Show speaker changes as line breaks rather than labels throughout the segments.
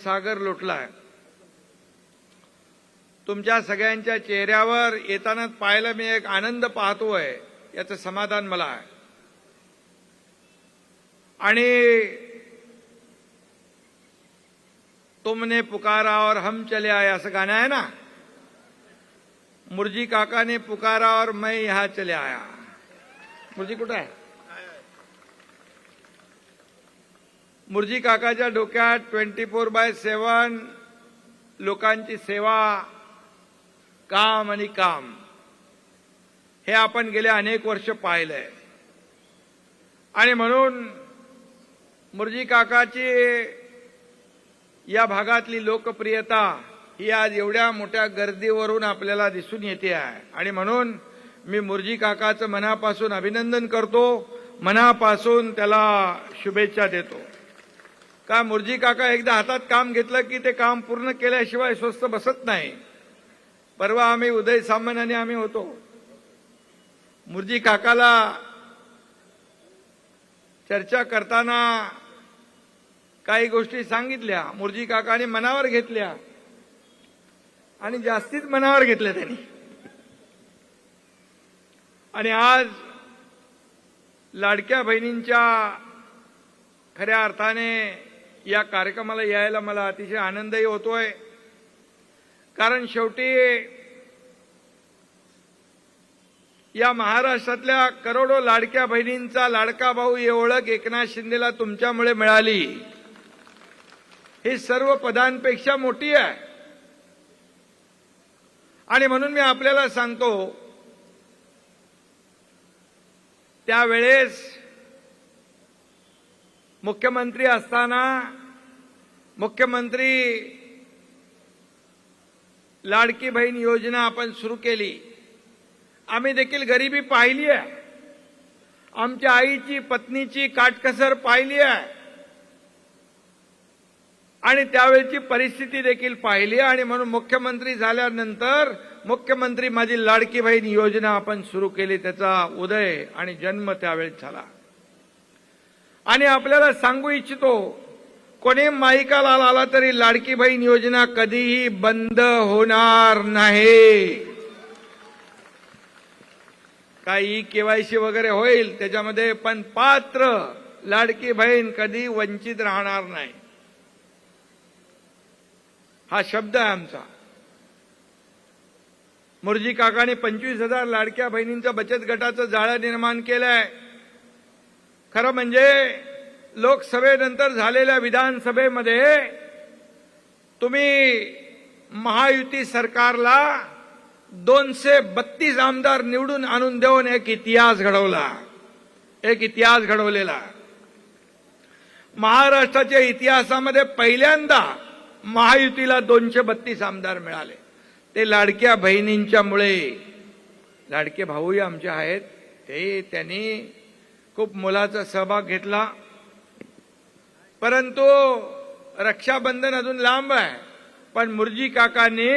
सागर लोटलाय। तुमच्या सगळ्यांच्या चेहऱ्यावर येताना पाहायला मी एक आनंद पाहतोय, याचं समाधान मला आहे। आणि तुमने पुकारा और हम चले आए असं गाणं आहे ना, मुर्जी काका ने पुकारा और मैं यहां चले आया। मुर्जी कुठे आहे? मुर्जी काकाच्या डोक्यात 24/7 लोकांची सेवा, काम आणि काम हे आपण गेले अनेक वर्ष पाहिलंय। आणि म्हणून मुर्जी काकाची या भागातली लोकप्रियता ही आज एवढ्या मोठ्या गर्दीवरून आपल्याला दिसून येते आहे। आणि म्हणून मी मुर्जी काकाचं मनापासून अभिनंदन करतो, मनापासून त्याला शुभेच्छा देतो। का मुर्जी काका एकदा हातात काम घेतलं की ते काम पूर्ण केल्याशिवाय स्वस्थ बसत नाही। परवा आम्ही उदय सामंत आणि आम्ही होतो, मुर्जी काकाला चर्चा करताना काही गोष्टी सांगितल्या, मुर्जी काकाने मनावर घेतल्या आणि जास्तीच मनावर घेतल्या त्यांनी। आणि आज लाडक्या बहिणींच्या खऱ्या अर्थाने या कार्यक्रमाला यायला मला अतिशय आनंदही होतोय। कारण शेवटी या महाराष्ट्रातल्या करोडो लाडक्या बहिणींचा लाडका भाऊ ही ओळख एकनाथ शिंदेला तुमच्यामुळे मिळाली, ही सर्व पदांपेक्षा मोठी आहे। आणि म्हणून मी आपल्याला सांगतो, त्यावेळेस मुख्यमंत्री असताना मुख्यमंत्री लाडकी बहीण योजना आपण सुरू केली। आम्ही देखील गरिबी पाहिली आहे, आमच्या आईची पत्नीची काटकसर पाहिली आहे आणि त्यावेळची परिस्थिती देखील पाहिली। आणि म्हणून मुख्यमंत्री झाल्यानंतर मुख्यमंत्री माझी लाडकी बहीण योजना आपण सुरू केली, त्याचा उदय आणि जन्म त्यावेळेस झाला। आणि आपल्याला सांगू इच्छितो, कोणी माईकाला आला तरी लाडकी बहीण योजना कधीही बंद होणार नाही। काही केवायसी वगैरे होईल त्याच्यामध्ये, पण पात्र लाडकी बहीण कधी वंचित राहणार नाही, हा शब्द आहे आमचा। मुर्जी काकाने 25,000 लाडक्या बहिणींचं बचत गटाचं जाळं निर्माण केलंय। खरं म्हणजे लोकसभेनंतर झालेल्या विधानसभेमध्ये तुम्ही महायुती सरकारला 232 आमदार निवडून आणून देऊन एक इतिहास घडवला, एक इतिहास घडवलेला। महाराष्ट्राच्या इतिहासामध्ये पहिल्यांदा महायुतीला 232 आमदार मिळाले, ते लाडक्या बहिणींच्यामुळे। लाडके भाऊही आमचे आहेत, ते त्यांनी खूप मोलाचा सहभाग घेतला। परंतु रक्षाबंधन अजून लांब आहे, पण मुर्जी काकांनी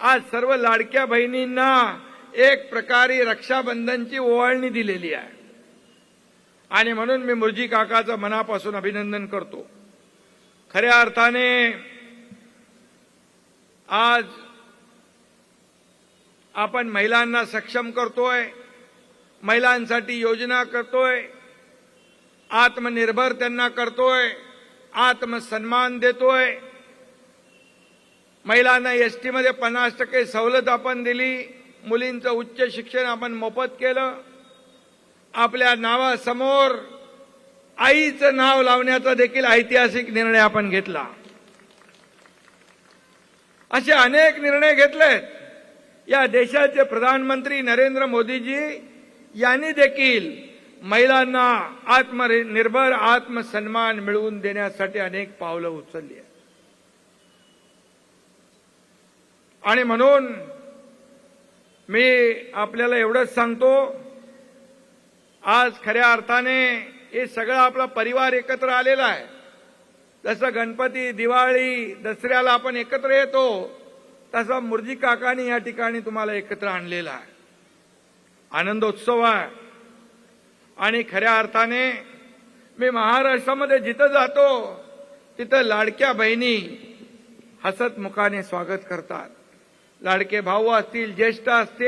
आज सर्व लाडक्या बहिणींना एक प्रकारे रक्षाबंधनची ओवाळणी दिलेली आहे। आणि म्हणून मी मुर्जी काकाचं मनापासून अभिनंदन करतो। खऱ्या अर्थाने आज आपण महिलांना सक्षम करतोय, महिलांसाठी योजना करतोय, आत्मनिर्भर त्यांना करतोय, आत्मसन्मान देतोय। महिलांना एसटी मध्ये 50% सवलत आपण दिली, मुलींचं उच्च शिक्षण आपण मोफत केलं, आपल्या नावासमोर आईचं नाव लावण्याचा देखील ऐतिहासिक निर्णय आपण घेतला। असे अनेक निर्णय घेतलेत। या देशाचे प्रधानमंत्री नरेंद्र मोदीजी यांनी देखील महिलांना आत्मनिर्भर, आत्मसन्मान मिळवून देण्यासाठी अनेक पावलं उचलली आहेत। आणि म्हणून मी आपल्याला एवढंच सांगतो, आज खऱ्या अर्थाने हे सगळं आपला परिवार एकत्र आलेला आहे। जसं गणपती, दिवाळी, दसऱ्याला आपण एकत्र येतो, तसा मुर्जी काकांनी या ठिकाणी तुम्हाला एकत्र आणलेला आहे। आनंदोत्सव आहे। आणि खऱ्या अर्थाने मी महाराष्ट्रामध्ये जिथं जातो तिथं लाडक्या बहिणी हसत मुखाने स्वागत करतात. लाडके भाऊ असतील, ज्येष्ठ असतील,